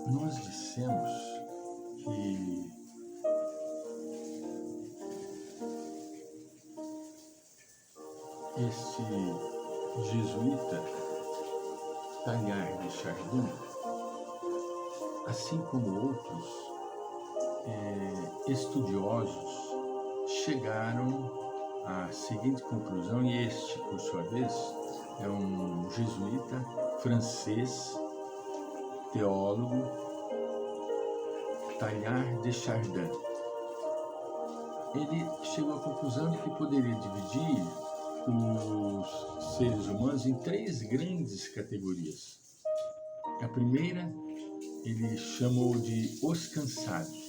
Nós dissemos que este jesuíta Teilhard de Chardin, assim como outros estudiosos, chegaram à seguinte conclusão, e este, por sua vez, é um jesuíta francês, teólogo, Teilhard de Chardin. Ele chegou à conclusão de que poderia dividir os seres humanos em 3 grandes categorias. A primeira, ele chamou de os cansados,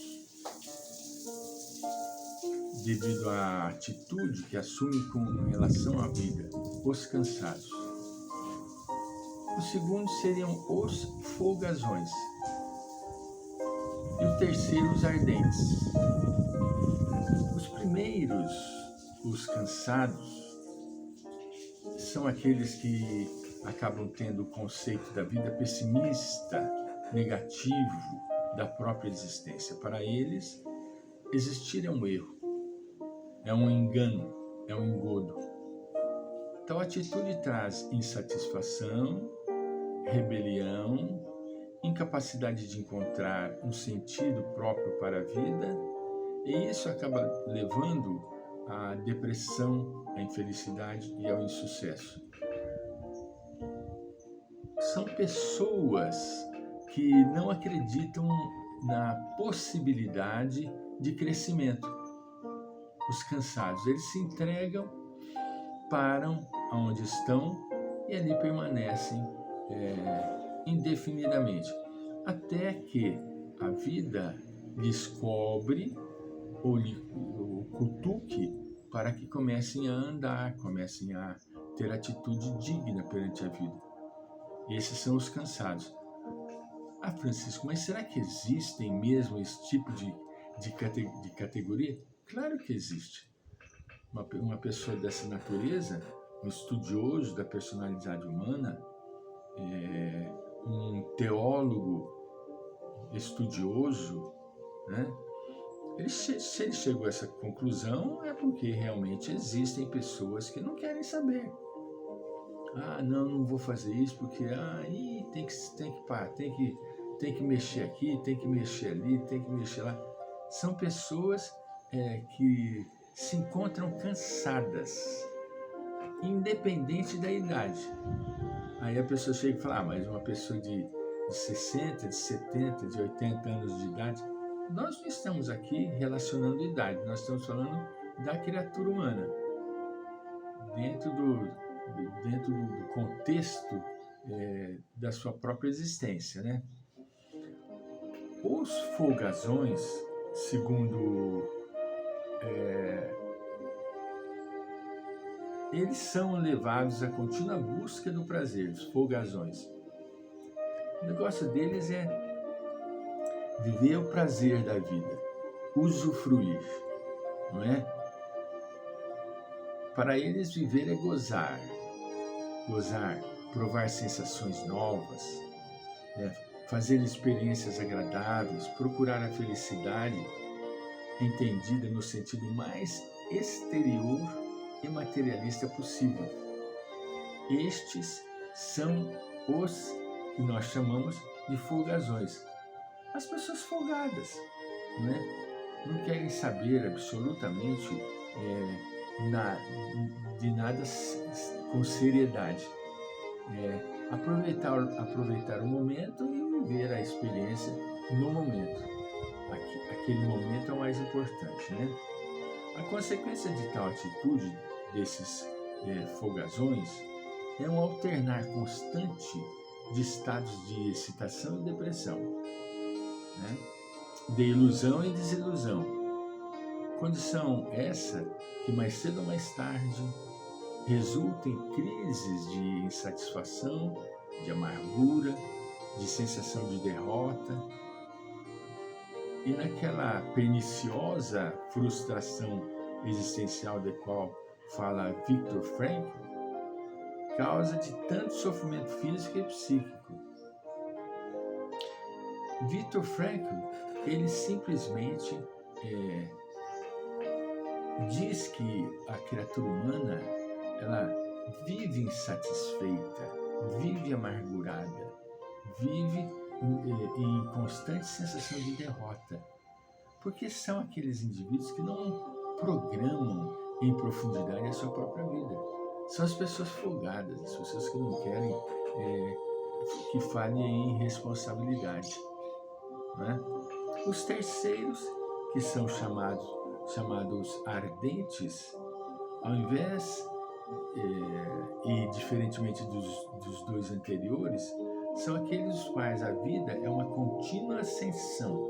devido à atitude que assumem com relação à vida, os cansados. O segundo seriam os folgazões. E o terceiro, os ardentes. Os primeiros, os cansados, são aqueles que acabam tendo o conceito da vida pessimista, negativo da própria existência. Para eles, existir é um erro, é um engano, é um engodo. Tal atitude traz insatisfação, rebelião, incapacidade de encontrar um sentido próprio para a vida, e isso acaba levando à depressão, à infelicidade e ao insucesso. São pessoas que não acreditam na possibilidade de crescimento. Os cansados, eles se entregam, param onde estão e ali permanecem indefinidamente, até que a vida lhes cobre ou lhe cutuque para que comecem a andar, comecem a ter atitude digna perante a vida. Esses são os cansados. Ah, Francisco, mas será que existem mesmo esse tipo de categoria? Claro que existe. Uma pessoa dessa natureza, um estudioso da personalidade humana, um teólogo estudioso, né? Se ele chegou a essa conclusão, é porque realmente existem pessoas que não querem saber. Ah, não vou fazer isso porque tem que mexer aqui, tem que mexer ali, tem que mexer lá. São pessoas que se encontram cansadas, independente da idade. Aí a pessoa chega e fala, mas uma pessoa de 60, de 70, de 80 anos de idade, nós não estamos aqui relacionando idade, nós estamos falando da criatura humana, dentro do contexto da sua própria existência, né? Os folgazões, segundo eles são levados à contínua busca do prazer, os folgazões. O negócio deles é viver o prazer da vida, usufruir, não é? Para eles, viver é gozar, provar sensações novas, né? Fazer experiências agradáveis, procurar a felicidade entendida no sentido mais exterior e materialista possível. Estes são os que nós chamamos de folgazões. As pessoas folgadas, né? Não querem saber absolutamente de nada com seriedade. Aproveitar o momento e viver a experiência no momento. Aquele momento é o mais importante, né? A consequência de tal atitude desses folgazões é um alternar constante de estados de excitação e depressão, né? De ilusão e desilusão. Condição essa que mais cedo ou mais tarde resulta em crises de insatisfação, de amargura, de sensação de derrota. E naquela perniciosa frustração existencial da qual fala Viktor Frankl, causa de tanto sofrimento físico e psíquico. Viktor Frankl, ele simplesmente diz que a criatura humana, ela vive insatisfeita, vive amargurada, vive em constante sensação de derrota, porque são aqueles indivíduos que não programam em profundidade a sua própria vida. São as pessoas folgadas, as pessoas que não querem que falem em responsabilidade, né? Os terceiros, que são chamados ardentes, ao invés, e diferentemente dos dois anteriores, são aqueles os quais a vida é uma contínua ascensão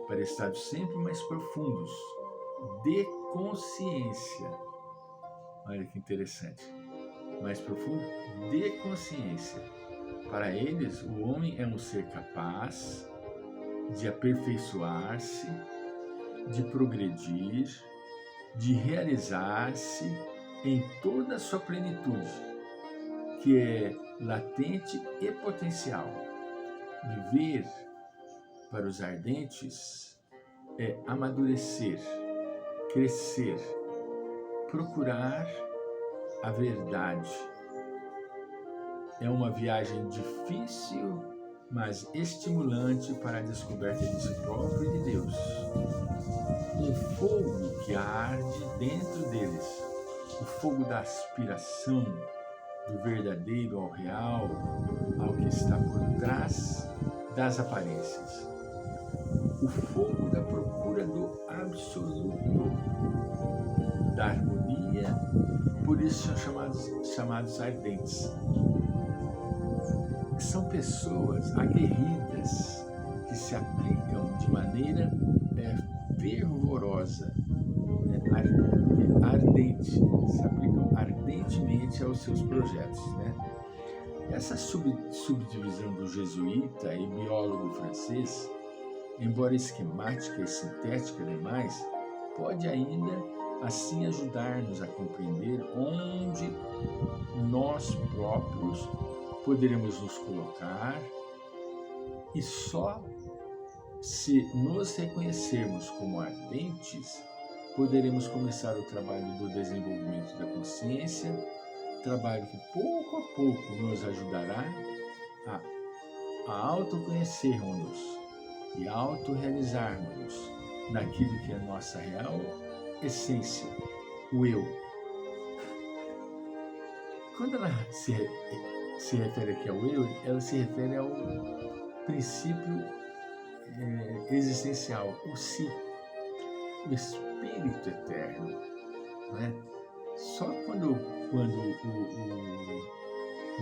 para estados sempre mais profundos de consciência. Olha que interessante. Mais profundo de consciência. Para eles, o homem é um ser capaz de aperfeiçoar-se, de progredir, de realizar-se em toda a sua plenitude, que é latente e potencial. Viver para os ardentes é amadurecer, crescer, procurar a verdade. É uma viagem difícil, mas estimulante para a descoberta de si próprio e de Deus. Um fogo que arde dentro deles, o fogo da aspiração, do verdadeiro ao real, ao que está por trás das aparências. O fogo da procura do absoluto, da harmonia, por isso são chamados ardentes. São pessoas aguerridas que se aplicam de maneira fervorosa, ardente, se aplicam ardentemente aos seus projetos, né? Essa subdivisão do jesuíta e biólogo francês, embora esquemática e sintética demais, pode ainda assim ajudar-nos a compreender onde nós próprios poderemos nos colocar, e só se nos reconhecermos como ardentes, poderemos começar o trabalho do desenvolvimento da consciência, trabalho que pouco a pouco nos ajudará a autoconhecermos-nos e autorrealizarmos naquilo que é nossa real essência, o eu. Quando ela se refere aqui ao eu, ela se refere ao princípio existencial, o si, o espírito eterno, né? Só quando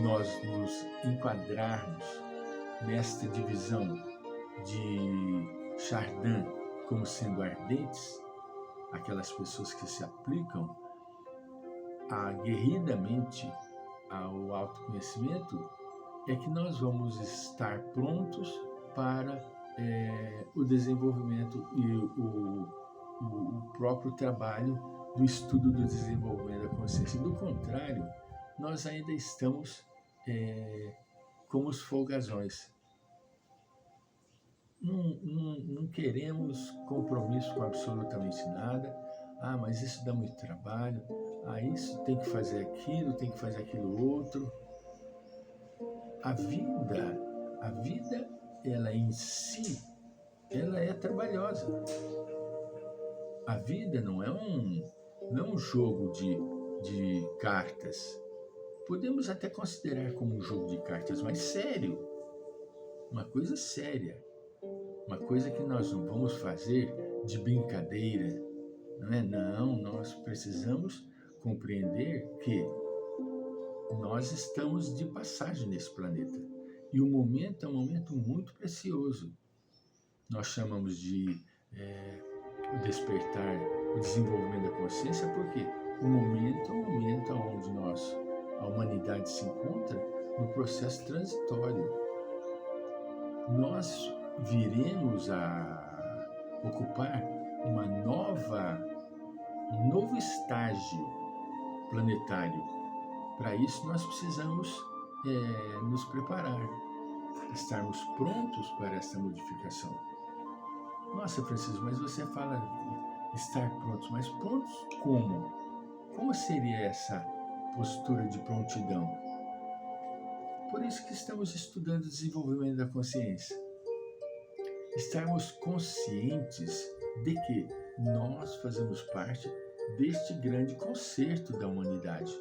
nós nos enquadrarmos nesta divisão de Chardin como sendo ardentes, aquelas pessoas que se aplicam aguerridamente ao autoconhecimento, é que nós vamos estar prontos para o desenvolvimento e o próprio trabalho do estudo do desenvolvimento da consciência. Do contrário, nós ainda estamos como os folgazões. Não queremos compromisso com absolutamente nada. Ah, mas isso dá muito trabalho. Ah, isso tem que fazer aquilo outro. A vida, ela em si, ela é trabalhosa. A vida não é um jogo de cartas. Podemos até considerar como um jogo de cartas, mas sério. Uma coisa séria. Uma coisa que nós não vamos fazer de brincadeira. Não, nós precisamos compreender que nós estamos de passagem nesse planeta. E o momento é um momento muito precioso. Nós chamamos de o despertar, o desenvolvimento da consciência, porque o momento é um momento onde a humanidade se encontra no processo transitório. Nós viremos a ocupar um novo estágio planetário. Para isso nós precisamos nos preparar. estarmos prontos para esta modificação. Nossa, Francisco, mas você fala estar prontos, mas prontos como? Como seria essa postura de prontidão? Por isso que estamos estudando o desenvolvimento da consciência. Estarmos conscientes de que nós fazemos parte deste grande concerto da humanidade.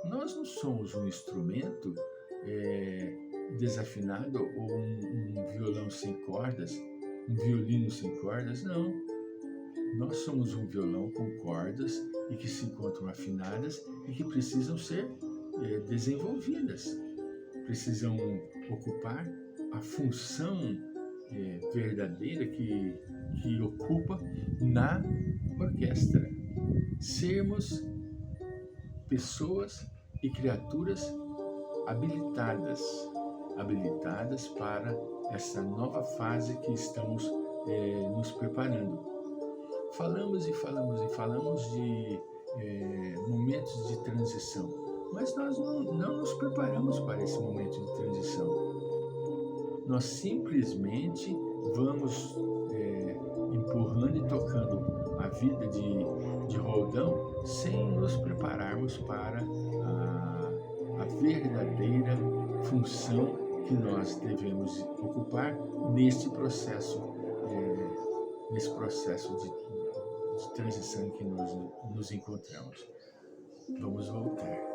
Nós não somos um instrumento desafinado ou um violão sem cordas, um violino sem cordas, não. Nós somos um violão com cordas e que se encontram afinadas e que precisam ser desenvolvidas, precisam ocupar a função verdadeira que ocupa na orquestra. Sermos pessoas e criaturas habilitadas para essa nova fase que estamos nos preparando. Falamos e falamos de momentos de transição, mas nós não nos preparamos para esse momento de transição. Nós simplesmente vamos empurrando e tocando a vida de roldão sem nos prepararmos para a verdadeira função que nós devemos ocupar nesse processo de transição em que nós nos encontramos. Vamos voltar.